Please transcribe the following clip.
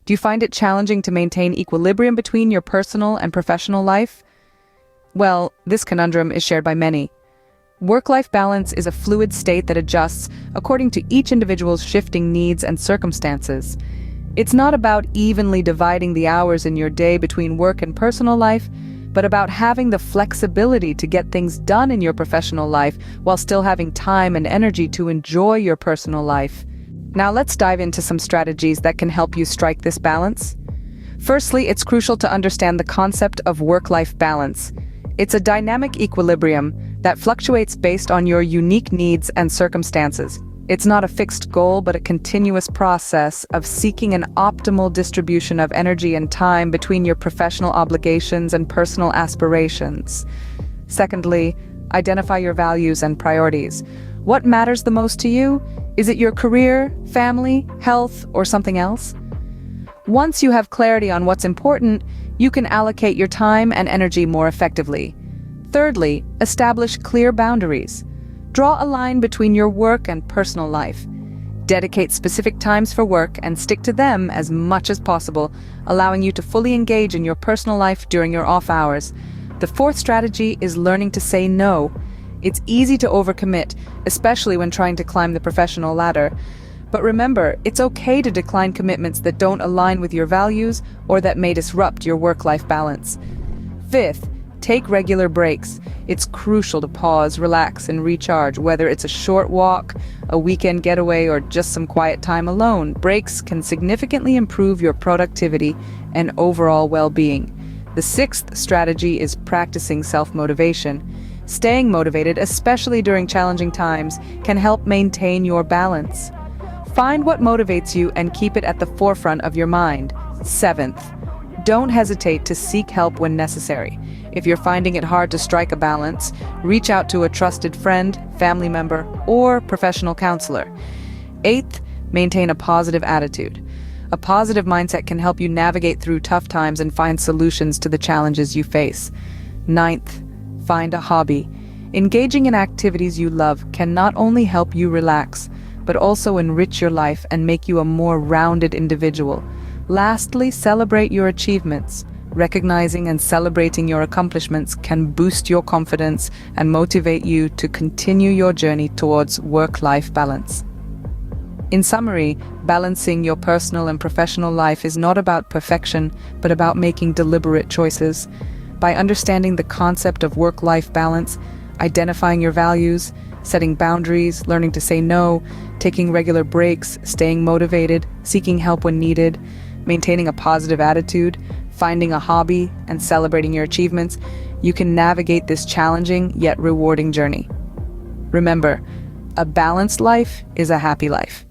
Do you find it challenging to maintain equilibrium between your personal and professional life? Well, this conundrum is shared by many. Work-life balance is a fluid state that adjusts according to each individual's shifting needs and circumstances. It's not about evenly dividing the hours in your day between work and personal life, but about having the flexibility to get things done in your professional life while still having time and energy to enjoy your personal life. Now let's dive into some strategies that can help you strike this balance. Firstly, it's crucial to understand the concept of work-life balance. It's a dynamic equilibrium that fluctuates based on your unique needs and circumstances. It's not a fixed goal, but a continuous process of seeking an optimal distribution of energy and time between your professional obligations and personal aspirations. Secondly, identify your values and priorities. What matters the most to you? Is it your career, family, health, or something else? Once you have clarity on what's important, you can allocate your time and energy more effectively. Thirdly, establish clear boundaries. Draw a line between your work and personal life. Dedicate specific times for work and stick to them as much as possible, allowing you to fully engage in your personal life during your off hours. The fourth strategy is learning to say no. It's easy to overcommit, especially when trying to climb the professional ladder. But remember, it's okay to decline commitments that don't align with your values or that may disrupt your work-life balance. Fifth, take regular breaks. It's crucial to pause, relax, and recharge, whether it's a short walk, a weekend getaway, or just some quiet time alone. Breaks can significantly improve your productivity and overall well-being. The sixth strategy is practicing self-motivation. Staying motivated, especially during challenging times, can help maintain your balance. Find what motivates you and keep it at the forefront of your mind. Seventh, don't hesitate to seek help when necessary. If you're finding it hard to strike a balance, reach out to a trusted friend, family member, or professional counselor. Eighth, maintain a positive attitude. A positive mindset can help you navigate through tough times and find solutions to the challenges you face. Ninth, find a hobby. Engaging in activities you love can not only help you relax, but also enrich your life and make you a more rounded individual. Lastly, celebrate your achievements. Recognizing and celebrating your accomplishments can boost your confidence and motivate you to continue your journey towards work-life balance. In summary, balancing your personal and professional life is not about perfection, but about making deliberate choices. By understanding the concept of work-life balance, identifying your values, setting boundaries, learning to say no, taking regular breaks, staying motivated, seeking help when needed, maintaining a positive attitude, finding a hobby, and celebrating your achievements, you can navigate this challenging yet rewarding journey. Remember, a balanced life is a happy life.